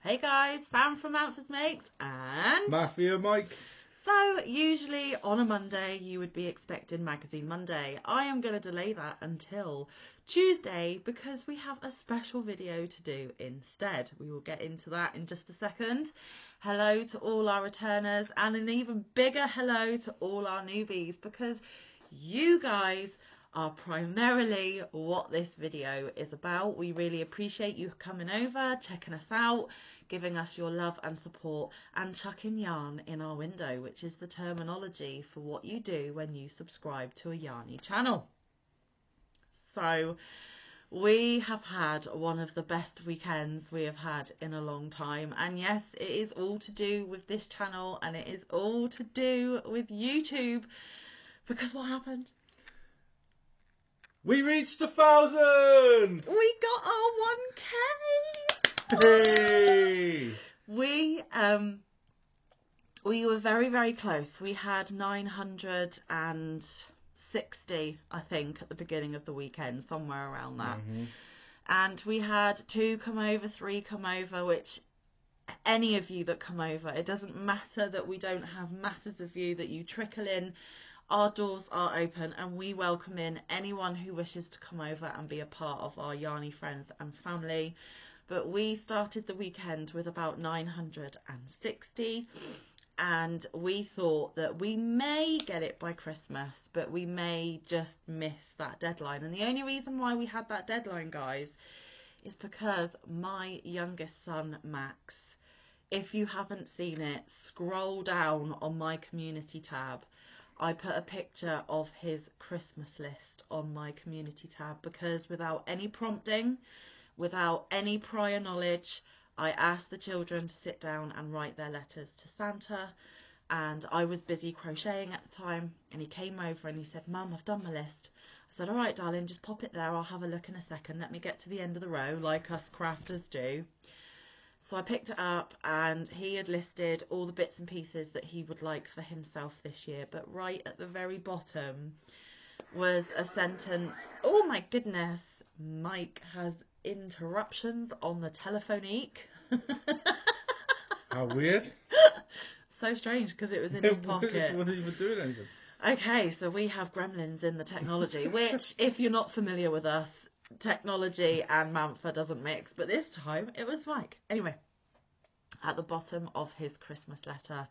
Hey guys, Sam from Manfa's Mates and Mafia Mike. So usually on a Monday you would be expecting Magazine Monday. I am going to delay that until Tuesday because we have a special video to do instead. We will get into that in just a second. Hello to all our returners and an even bigger hello to all our newbies because you guys are primarily what this video is about. We really appreciate you coming over, checking us out, giving us your love and support, and chucking yarn in our window, which is the terminology for what you do when you subscribe to a yarny channel. So we have had one of the best weekends we have had in a long time, and yes, it is all to do with this channel and it is all to do with YouTube, because what happened? We reached 1,000! We got our 1K! Hey! We were very, very close. We had 960, I think, at the beginning of the weekend, somewhere around that. Mm-hmm. And we had 2 come over, 3 come over, which any of you that come over, it doesn't matter that we don't have masses of you, that you trickle in. Our doors are open and we welcome in anyone who wishes to come over and be a part of our yarny friends and family. But we started the weekend with about 960 and we thought that we may get it by Christmas, but we may just miss that deadline. And the only reason why we had that deadline, guys, is because my youngest son, Max, if you haven't seen it, scroll down on my community tab. I put a picture of his Christmas list on my community tab because without any prompting, without any prior knowledge, I asked the children to sit down and write their letters to Santa, and I was busy crocheting at the time, and he came over and he said, "Mum, I've done my list." I said, "All right, darling, just pop it there. I'll have a look in a second. Let me get to the end of the row like us crafters do." So I picked it up and he had listed all the bits and pieces that he would like for himself this year. But right at the very bottom was a sentence. Oh my goodness, Mike has interruptions on the telephonique. How weird. So strange because it was in his pocket. It wasn't even doing anything. Okay, so we have gremlins in the technology, which if you're not familiar with us, technology and Manfa doesn't mix, but this time it was Mike. Anyway, at the bottom of his Christmas letter,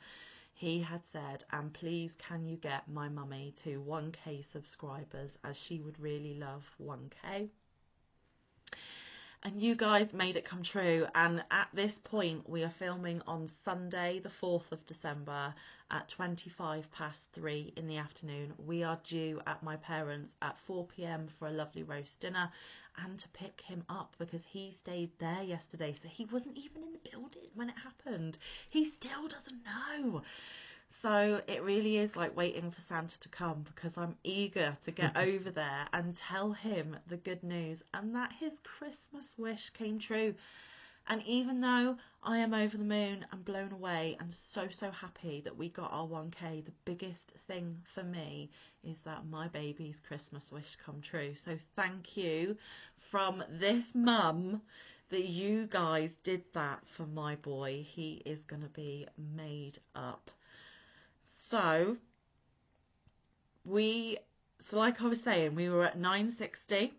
he had said, "And please can you get my mummy to 1K subscribers, as she would really love 1K." And you guys made it come true. And at this point, we are filming on Sunday, the 4th of December at 3:25 in the afternoon. We are due at my parents' at 4 p.m. for a lovely roast dinner and to pick him up because he stayed there yesterday. So he wasn't even in the building when it happened. He still doesn't know. So it really is like waiting for Santa to come because I'm eager to get over there and tell him the good news and that his Christmas wish came true. And even though I am over the moon and blown away and so happy that we got our 1K, the biggest thing for me is that my baby's Christmas wish come true. So thank you from this mum that you guys did that for my boy. He is going to be made up. So like I was saying, we were at 960.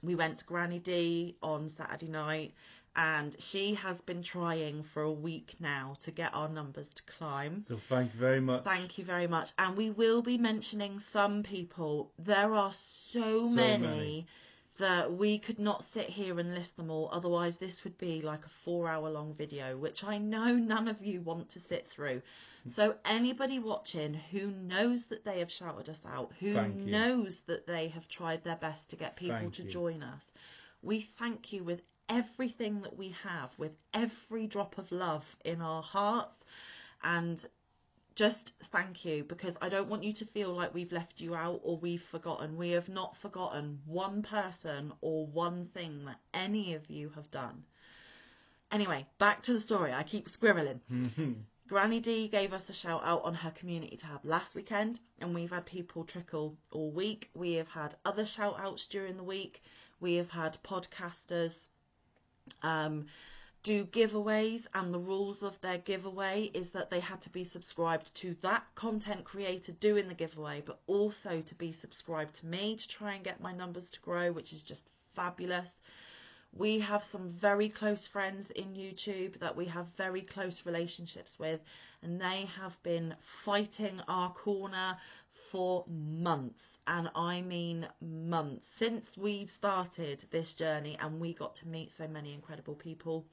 We went to Granny D on Saturday night, and she has been trying for a week now to get our numbers to climb. So thank you very much. Thank you very much. And we will be mentioning some people. There are so many that we could not sit here and list them all. Otherwise, this would be like a 4-hour long video, which I know none of you want to sit through. So anybody watching who knows that they have shouted us out, who knows that they have tried their best to get people to join us, we thank you with everything that we have, with every drop of love in our hearts. And just thank you, because I don't want you to feel like we've left you out or we've forgotten. We have not forgotten one person or one thing that any of you have done. Anyway, back to the story. I keep squirreling. Granny D gave us a shout out on her community tab last weekend, and we've had people trickle all week. We have had other shout outs during the week. We have had podcasters do giveaways, and the rules of their giveaway is that they had to be subscribed to that content creator doing the giveaway, but also to be subscribed to me to try and get my numbers to grow, which is just fabulous. We have some very close friends in YouTube that we have very close relationships with, and they have been fighting our corner for months, and I mean months, since we started this journey and we got to meet so many incredible people.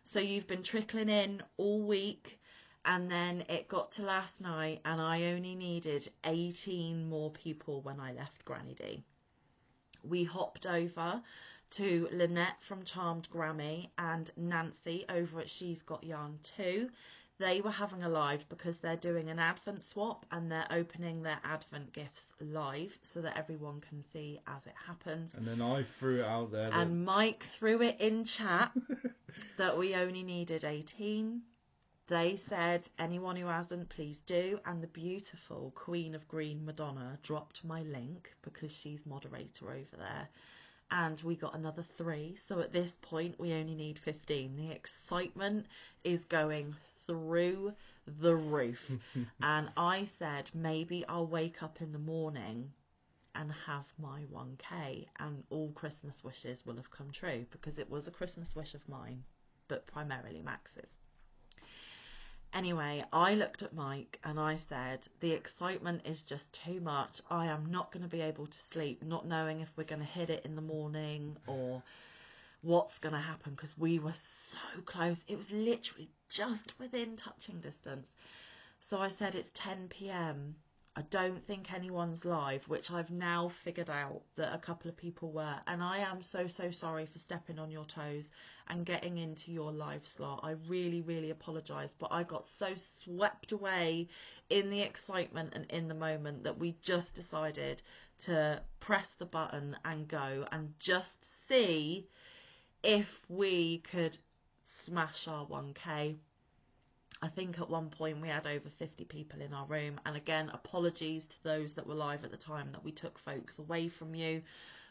So you've been trickling in all week, and then it got to last night and I only needed 18 more people when I left Granny D. We hopped over to Lynette from Charmed Grammy and Nancy over at She's Got Yarn too. They were having a live because they're doing an advent swap and they're opening their advent gifts live so that everyone can see as it happens. And then I threw it out there. And Mike threw it in chat that we only needed 18. They said, anyone who hasn't, please do. And the beautiful Queen of Green Madonna dropped my link because she's moderator over there. And we got another 3. So at this point, we only need 15. The excitement is going through the roof. And I said, maybe I'll wake up in the morning and have my 1K and all Christmas wishes will have come true, because it was a Christmas wish of mine, but primarily Max's. Anyway, I looked at Mike and I said, the excitement is just too much. I am not going to be able to sleep, not knowing if we're going to hit it in the morning or what's going to happen, because we were so close. It was literally just within touching distance. So I said, it's 10 p.m. I don't think anyone's live, which I've now figured out that a couple of people were. And I am so sorry for stepping on your toes and getting into your live slot. I really, really apologise. But I got so swept away in the excitement and in the moment that we just decided to press the button and go and just see if we could smash our 1K. I think at one point we had over 50 people in our room, and again, apologies to those that were live at the time that we took folks away from you.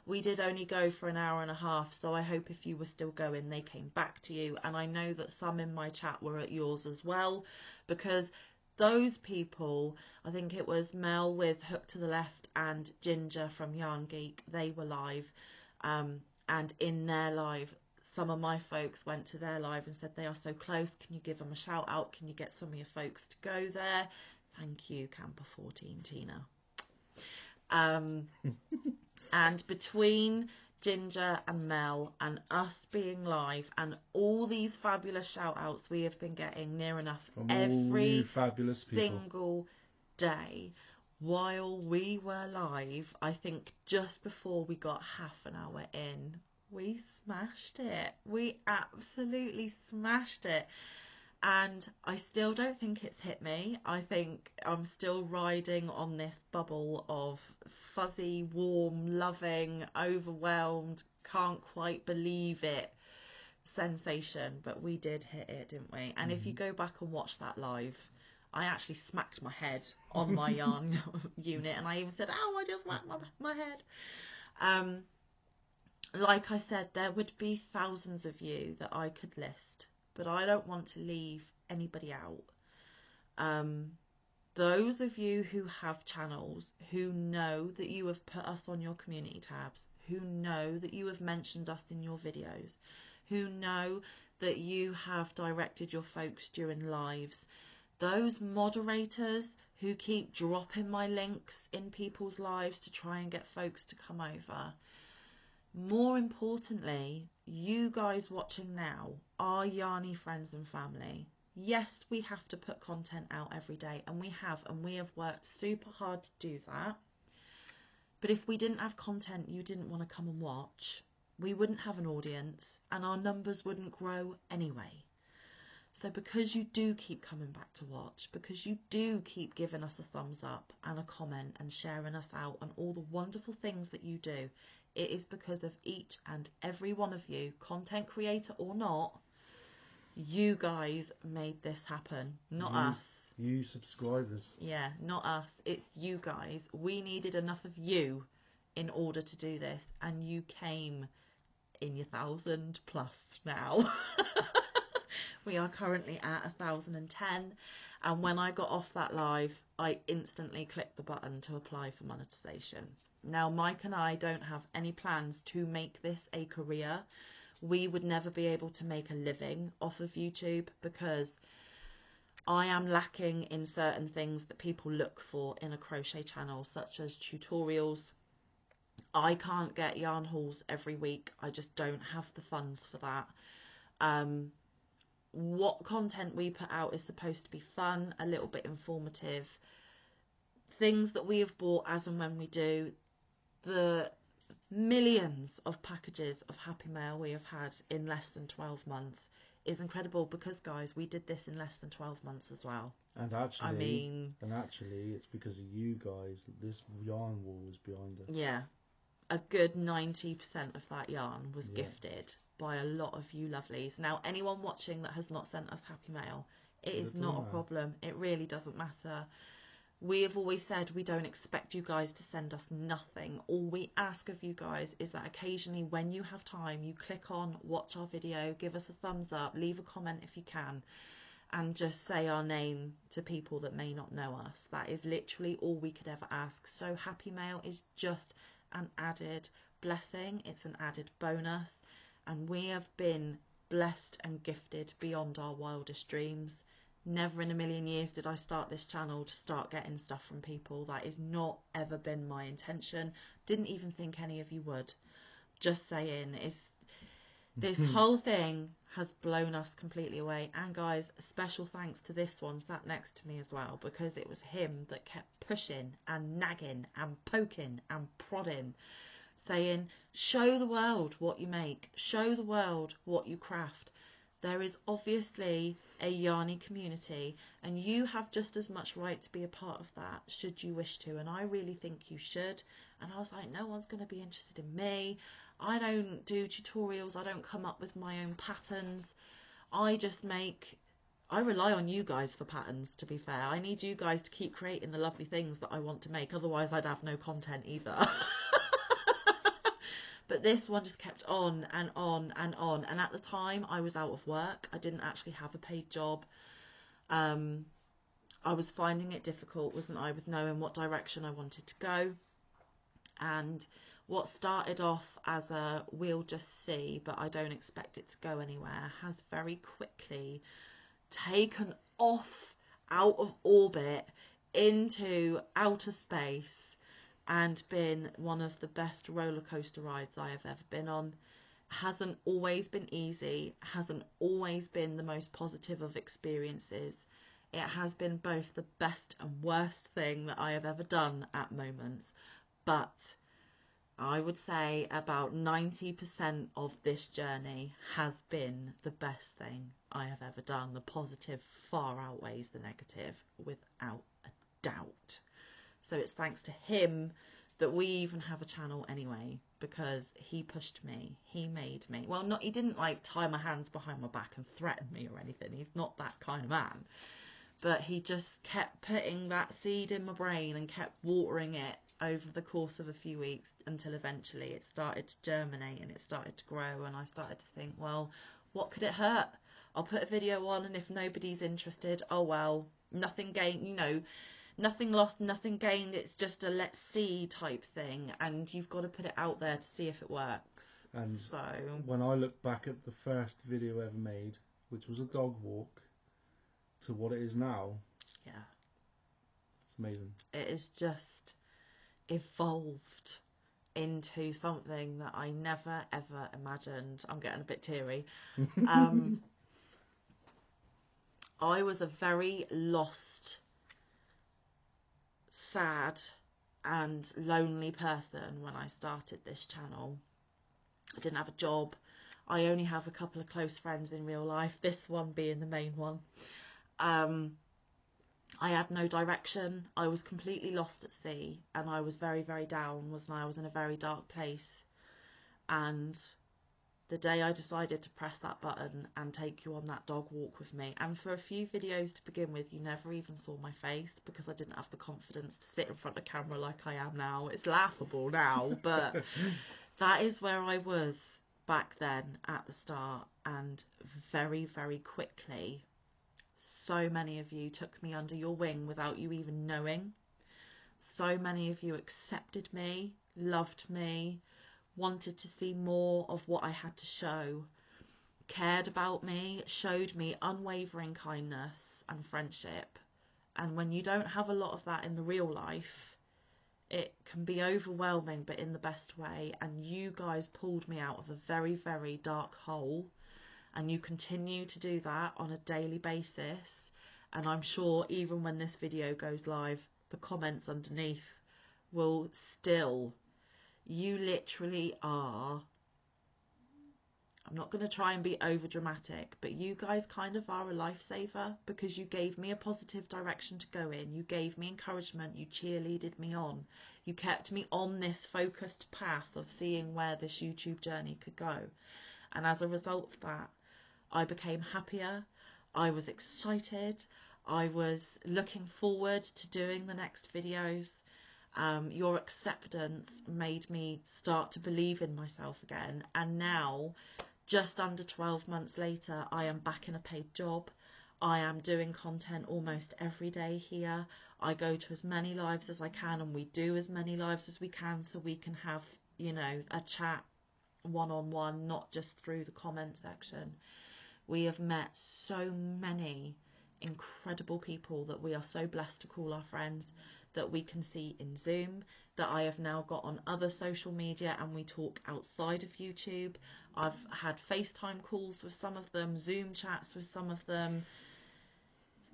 We did only go for an hour and a half, so I hope if you were still going, they came back to you. And I know that some in my chat were at yours as well, because those people, I think it was Mel with Hook to the Left and Ginger from Yarn Geek, they were live, and in their live, some of my folks went to their live and said they are so close, can you give them a shout out, can you get some of your folks to go there? Thank you, Camper 14 Tina. And between Ginger and Mel and us being live and all these fabulous shout outs we have been getting near enough From every fabulous single day while we were live, I think just before we got half an hour in, we smashed it. We absolutely smashed it. And I still don't think it's hit me. I think I'm still riding on this bubble of fuzzy, warm, loving, overwhelmed, can't quite believe it sensation. But we did hit it, didn't we? And if you go back and watch that live, I actually smacked my head on my yarn unit, and I even said, ow, I just whacked my head. Like I said, there would be thousands of you that I could list, but I don't want to leave anybody out. Those of you who have channels, who know that you have put us on your community tabs, who know that you have mentioned us in your videos, who know that you have directed your folks during lives, those moderators who keep dropping my links in people's lives to try and get folks to come over. More importantly, you guys watching now, our Yarny friends and family. Yes, we have to put content out every day, and we have worked super hard to do that. But if we didn't have content you didn't want to come and watch, we wouldn't have an audience and our numbers wouldn't grow anyway. So because you do keep coming back to watch, because you do keep giving us a thumbs up and a comment and sharing us out and all the wonderful things that you do, it is because of each and every one of you, content creator or not. You guys made this happen, not us. You subscribers. Yeah, not us. It's you guys. We needed enough of you in order to do this, and you came in your 1,000 plus now. We are currently at 1,010, and when I got off that live, I instantly clicked the button to apply for monetization. Now, Mike and I don't have any plans to make this a career. We would never be able to make a living off of YouTube because I am lacking in certain things that people look for in a crochet channel, such as tutorials. I can't get yarn hauls every week. I just don't have the funds for that. What content we put out is supposed to be fun, a little bit informative, things that we have bought as and when we do. The millions of packages of Happy Mail we have had in less than 12 months is incredible because, guys, we did this in less than 12 months as well. And actually, it's because of you guys that this yarn wall is behind us. Yeah, a good 90% of that yarn was gifted by a lot of you lovelies. Now, anyone watching that has not sent us Happy Mail, it is not a problem. It really doesn't matter. We have always said we don't expect you guys to send us nothing. All we ask of you guys is that occasionally when you have time, you click on, watch our video, give us a thumbs up, leave a comment if you can, and just say our name to people that may not know us. That is literally all we could ever ask. So Happy Mail is just an added blessing. It's an added bonus. And we have been blessed and gifted beyond our wildest dreams. Never in a million years did I start this channel to start getting stuff from people. That has not ever been my intention. Didn't even think any of you would. Just saying, this whole thing has blown us completely away. And guys, special thanks to this one sat next to me as well, because it was him that kept pushing and nagging and poking and prodding, saying, show the world what you make, show the world what you craft. There is obviously a yarny community, and you have just as much right to be a part of that should you wish to, and I really think you should. And I was like, no one's going to be interested in me. I don't do tutorials. I don't come up with my own patterns. I rely on you guys for patterns, to be fair. I need you guys to keep creating the lovely things that I want to make, otherwise I'd have no content either. But this one just kept on and on and on. And at the time, I was out of work. I didn't actually have a paid job. I was finding it difficult, wasn't I, with knowing what direction I wanted to go. And what started off as a we'll just see, but I don't expect it to go anywhere, has very quickly taken off out of orbit into outer space and been one of the best roller coaster rides I have ever been on. Hasn't always been easy, hasn't always been the most positive of experiences. It has been both the best and worst thing that I have ever done at moments, but I would say about 90% of this journey has been the best thing I have ever done. The positive far outweighs the negative, without a doubt. So it's thanks to him that we even have a channel anyway, because he pushed me, he made me. Well, he didn't like tie my hands behind my back and threaten me or anything. He's not that kind of man. But he just kept putting that seed in my brain and kept watering it over the course of a few weeks until eventually it started to germinate and it started to grow, and I started to think, well, what could it hurt? I'll put a video on, and if nobody's interested, oh well, nothing gained, nothing lost, nothing gained. It's just a let's see type thing, and you've got to put it out there to see if it works. And so when I look back at the first video ever made, which was a dog walk, to what it is now, yeah, it's amazing. it is just evolved into something that I never ever imagined. I'm getting a bit teary. I was a very lost, sad and lonely person when I started this channel. I didn't have a job. I only have a couple of close friends in real life, this one being the main one. I had no direction. I was completely lost at sea, and I was very, very down, wasn't I? I was in a very dark place. And the day I decided to press that button and take you on that dog walk with me, and for a few videos to begin with, you never even saw my face because I didn't have the confidence to sit in front of camera like I am now. It's laughable now, but that is where I was back then at the start, and very, very quickly, so many of you took me under your wing without you even knowing. So many of you accepted me, loved me, wanted to see more of what I had to show, cared about me, showed me unwavering kindness and friendship. And when you don't have a lot of that in the real life, it can be overwhelming, but in the best way. And you guys pulled me out of a very, very dark hole, and you continue to do that on a daily basis. And I'm sure even when this video goes live, the comments underneath will still, you literally are, I'm not going to try and be over dramatic, but you guys kind of are a lifesaver, because you gave me a positive direction to go in. You gave me encouragement. You cheerleaded me on. You kept me on this focused path of seeing where this YouTube journey could go. And as a result of that, I became happier. I was excited. I was looking forward to doing the next videos. Your acceptance made me start to believe in myself again. And now, just under 12 months later, I am back in a paid job. I am doing content almost every day here. I go to as many lives as I can, and we do as many lives as we can, so we can have, you know, a chat one-on-one, not just through the comment section. We have met so many incredible people that we are so blessed to call our friends, that we can see in Zoom, that I have now got on other social media, and we talk outside of YouTube. I've had FaceTime calls with some of them, Zoom chats with some of them.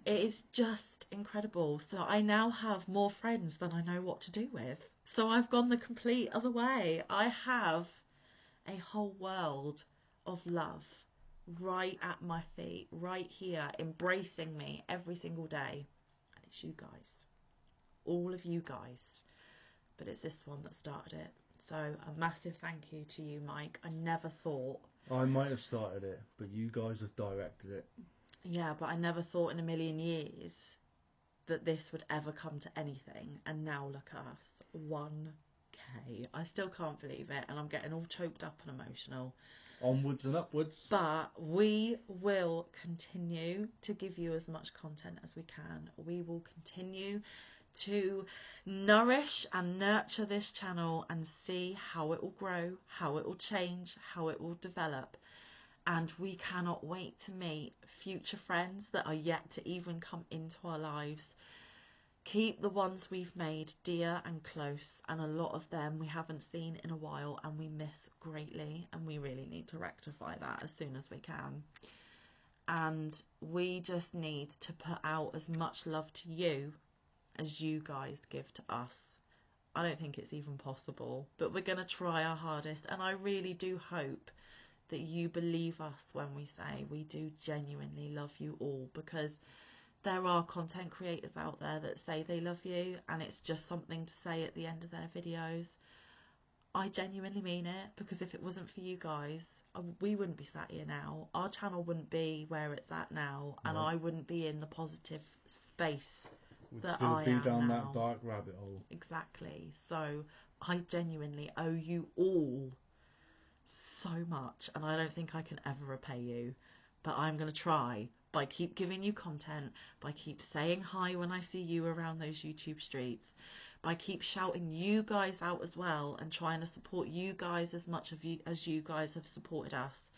It is just incredible. So I now have more friends than I know what to do with. So I've gone the complete other way. I have a whole world of love right at my feet, right here, embracing me every single day. And it's you guys, all of you guys, but it's this one that started it. So a massive thank you to you, Mike. I never thought, I might have started it, but you guys have directed it. yeah, but I never thought in a million years that this would ever come to anything. And now look at us, 1K. I still can't believe it, and I'm getting all choked up and emotional. Onwards and upwards. But we will continue to give you as much content as we can. We will continue to nourish and nurture this channel and see how it will grow, how it will change, how it will develop. And we cannot wait to meet future friends that are yet to even come into our lives. Keep the ones we've made dear and close, and a lot of them we haven't seen in a while and we miss greatly, and we really need to rectify that as soon as we can. And we just need to put out as much love to you as you guys give to us. I don't think it's even possible, but we're going to try our hardest, and I really do hope that you believe us when we say we do genuinely love you all, because there are content creators out there that say they love you and it's just something to say at the end of their videos. I genuinely mean it, because if it wasn't for you guys, we wouldn't be sat here now. Our channel wouldn't be where it's at now, and No. I wouldn't be in the positive space We'd that still I be am down now. that dark rabbit hole. Exactly. So I genuinely owe you all so much, and I don't think I can ever repay you, but I'm going to try by keep giving you content, by keep saying hi when I see you around those YouTube streets, by keep shouting you guys out as well, and trying to support you guys as much of you as you guys have supported us.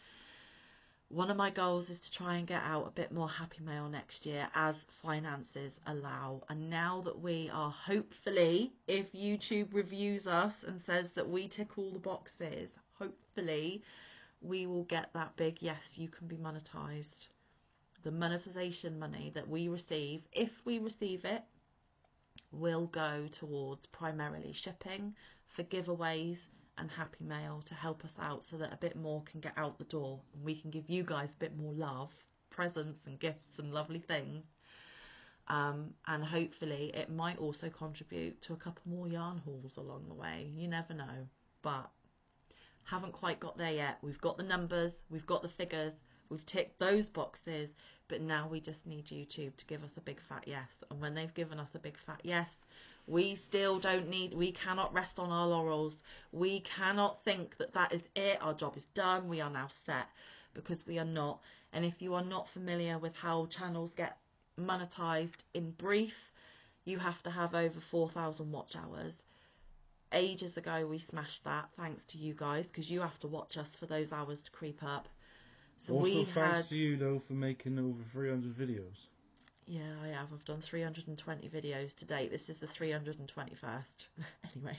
One of my goals is to try and get out a bit more Happy Mail next year as finances allow. And now that we are hopefully, if YouTube reviews us and says that we tick all the boxes, hopefully we will get that big yes, you can be monetized. The monetization money that we receive, if we receive it, will go towards primarily shipping, for giveaways and Happy Mail to help us out, so that a bit more can get out the door and we can give you guys a bit more love, presents and gifts and lovely things. And hopefully it might also contribute to a couple more yarn hauls along the way. You never know, but haven't quite got there yet. We've got the numbers, we've got the figures, we've ticked those boxes, but now we just need YouTube to give us a big fat yes. And when they've given us a big fat yes, We still we cannot rest on our laurels. We cannot think that that is it, our job is done, we are now set, because we are not. And if you are not familiar with how channels get monetized in brief, you have to have over 4,000 watch hours. Ages ago we smashed that, thanks to you guys, because you have to watch us for those hours to creep up. So also, thanks to you though for making over 300 videos. Yeah, I have. I've done 320 videos to date. This is the 321st. Anyway,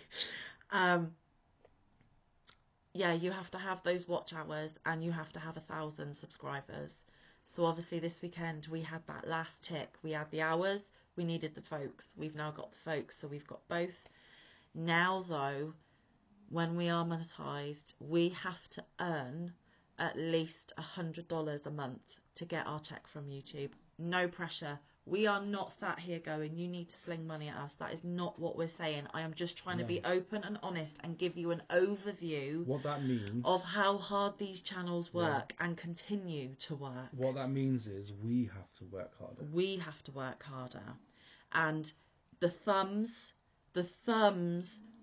yeah, you have to have those watch hours and you have to have 1,000 subscribers. So obviously this weekend we had that last tick. We had the hours, we needed the folks. We've now got the folks, so we've got both. Now though, when we are monetized, we have to earn at least $100 a month to get our check from YouTube. No pressure. We are not sat here going, you need to sling money at us. That is not what we're saying. I am just trying to be open and honest and give you an overview what that means of how hard these channels work and continue to work. What that means is we have to work harder. We have to work harder. And the thumbs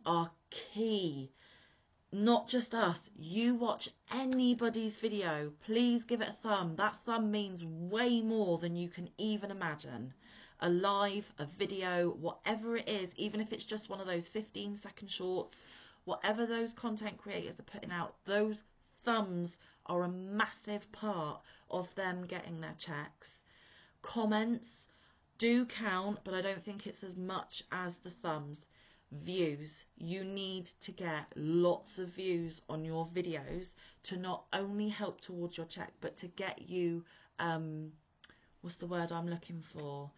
are key. Not just us. You watch anybody's video, please give it a thumb. That thumb means way more than you can even imagine. A live, a video, whatever it is, even if it's just one of those 15-second shorts, whatever those content creators are putting out, those thumbs are a massive part of them getting their checks. Comments do count, but I don't think it's as much as the thumbs. Views. You need to get lots of views on your videos to not only help towards your check, but to get you, what's the word I'm looking for?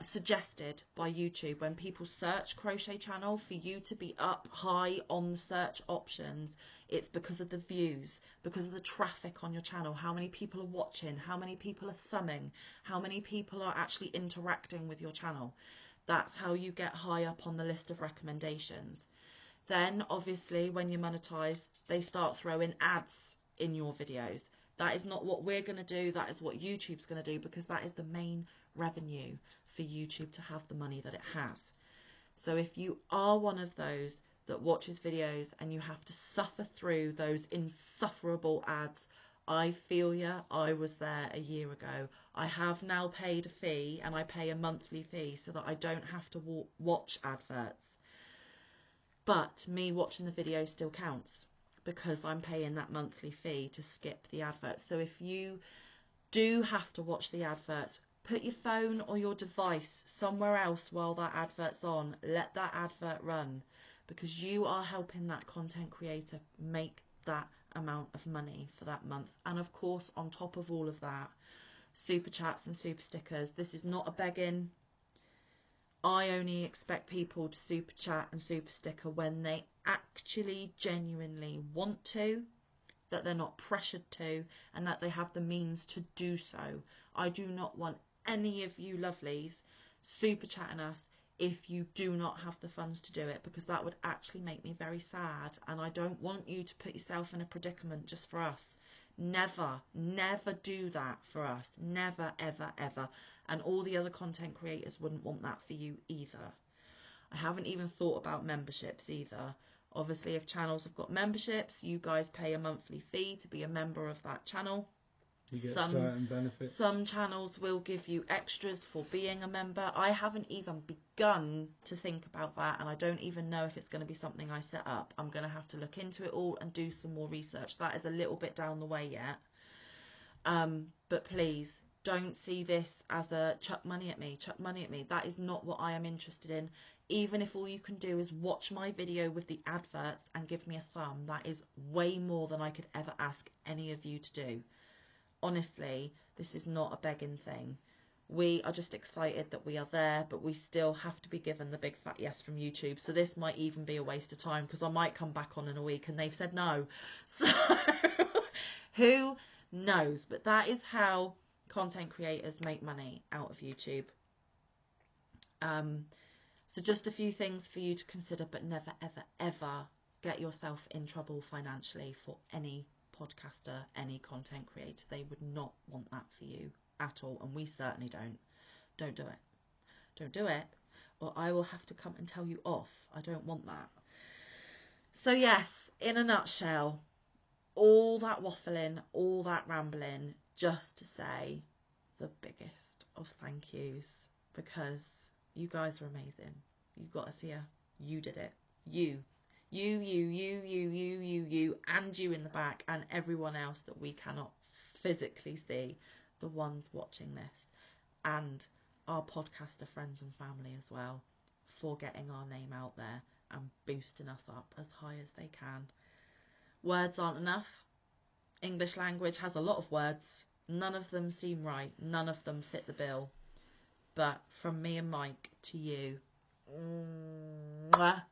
Suggested by YouTube. When people search crochet channel, for you to be up high on the search options, it's because of the views, because of the traffic on your channel, how many people are watching, how many people are thumbing, how many people are actually interacting with your channel. That's how you get high up on the list of recommendations. Then obviously when you monetize, they start throwing ads in your videos. That is not what we're going to do, that is what YouTube's going to do, because that is the main revenue for YouTube to have the money that it has. So if you are one of those that watches videos and you have to suffer through those insufferable ads, I feel ya. I was there a year ago. I have now paid a fee, and I pay a monthly fee so that I don't have to watch adverts. But me watching the video still counts because I'm paying that monthly fee to skip the adverts. So if you do have to watch the adverts, put your phone or your device somewhere else while that advert's on. Let that advert run, because you are helping that content creator make that amount of money for that month. And of course, on top of all of that, super chats and super stickers. This is not a begging. I only expect people to super chat and super sticker when they actually genuinely want to, that they're not pressured to, and that they have the means to do so. I do not want any of you lovelies super chatting us if you do not have the funds to do it, because that would actually make me very sad, and I don't want you to put yourself in a predicament just for us. Never, never do that for us. Never, ever, ever. And all the other content creators wouldn't want that for you either. I haven't even thought about memberships either. Obviously, if channels have got memberships, you guys pay a monthly fee to be a member of that channel. You get certain benefits. Some channels will give you extras for being a member. I haven't even begun to think about that, and I don't even know if it's going to be something I set up. I'm going to have to look into it all and do some more research. That is a little bit down the way yet. But please, don't see this as a chuck money at me, chuck money at me. That is not what I am interested in. Even if all you can do is watch my video with the adverts and give me a thumb, that is way more than I could ever ask any of you to do. Honestly, this is not a begging thing. We are just excited that we are there, but we still have to be given the big fat yes from YouTube. So this might even be a waste of time, because I might come back on in a week and they've said no. So who knows? But that is how content creators make money out of YouTube. So just a few things for you to consider, but never, ever, ever get yourself in trouble financially for any podcaster, any content creator. They would not want that for you at all, and we certainly don't. Don't do it. Don't do it. or I will have to come and tell you off. I don't want that. So yes, in a nutshell, all that waffling, all that rambling, just to say the biggest of thank yous, because you guys are amazing. You got us here. You did it. You, and you in the back, and everyone else that we cannot physically see, the ones watching this, and our podcaster friends and family as well, for getting our name out there and boosting us up as high as they can. Words aren't enough. English language has a lot of words. None of them seem right. None of them fit the bill. But from me and Mike to you, mwah,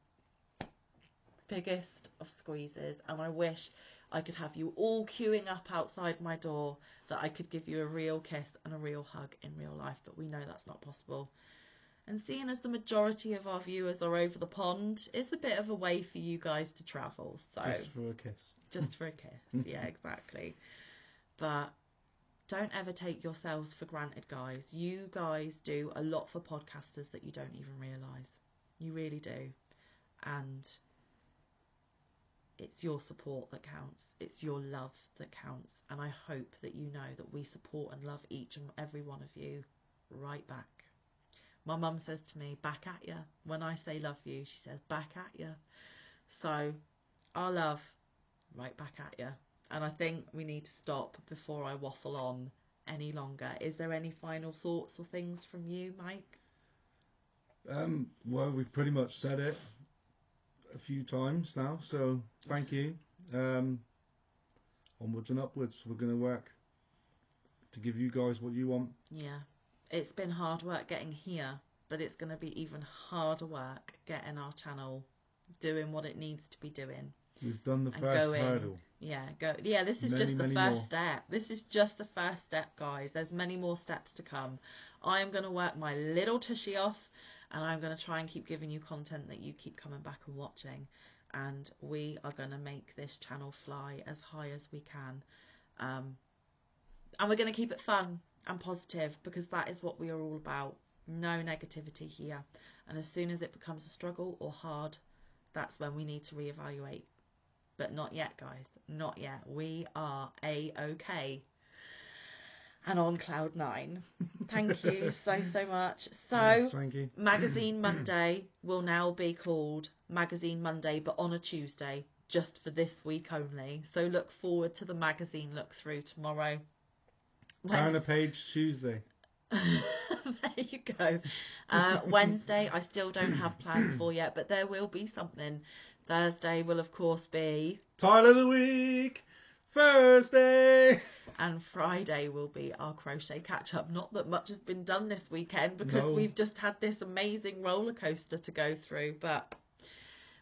biggest of squeezes. And I wish I could have you all queuing up outside my door, that I could give you a real kiss and a real hug in real life. But we know that's not possible. And seeing as the majority of our viewers are over the pond, it's a bit of a way for you guys to travel. So just for a kiss. Just for a kiss. Yeah, exactly. But don't ever take yourselves for granted, guys. You guys do a lot for podcasters that you don't even realise. You really do. And it's your support that counts. It's your love that counts. And I hope that you know that we support and love each and every one of you right back. My mum says to me, back at ya. When I say love you, she says, back at ya. So, our love, right back at ya. And I think we need to stop before I waffle on any longer. Is there any final thoughts or things from you, Mike? Well, we've pretty much said it a few times now, so thank you. Onwards and upwards. We're going to work to give you guys what you want. Yeah. It's been hard work getting here, but it's going to be even harder work getting our channel doing what it needs to be doing. We've done the first hurdle. Yeah, this is just the first step. This is just the first step, guys. There's many more steps to come. I'm going to work my little tushy off, and I'm going to try and keep giving you content that you keep coming back and watching. And we are going to make this channel fly as high as we can. And we're going to keep it fun and positive, because that is what we are all about. No negativity here. And as soon as it becomes a struggle or hard, that's when we need to reevaluate. But not yet, guys. Not yet. We are A-OK. And on cloud 9. Thank you so much. So, yes, thank you. Magazine Monday will now be called Magazine Monday, but on a Tuesday, just for this week only. So look forward to the magazine look through tomorrow. Turn a page Tuesday. There you go. Wednesday, I still don't have plans for yet, but there will be something. Thursday will, of course, be Tile of the Week, Thursday. And Friday will be our crochet catch-up. Not that much has been done this weekend, because we've just had this amazing roller coaster to go through. But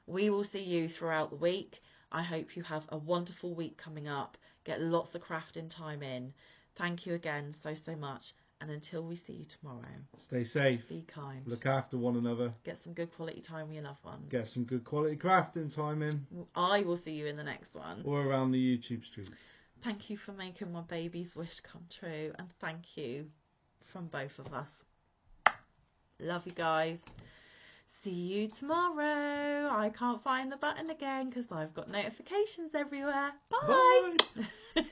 we will see you throughout the week. I hope you have a wonderful week coming up. Get lots of crafting time in. Thank you again so much. And until we see you tomorrow, stay safe. Be kind. Look after one another. Get some good quality time with your loved ones. Get some good quality crafting time in. I will see you in the next one. Or around the YouTube streets. Thank you for making my baby's wish come true. And thank you from both of us. Love you guys. See you tomorrow. I can't find the button again because I've got notifications everywhere. Bye. Bye.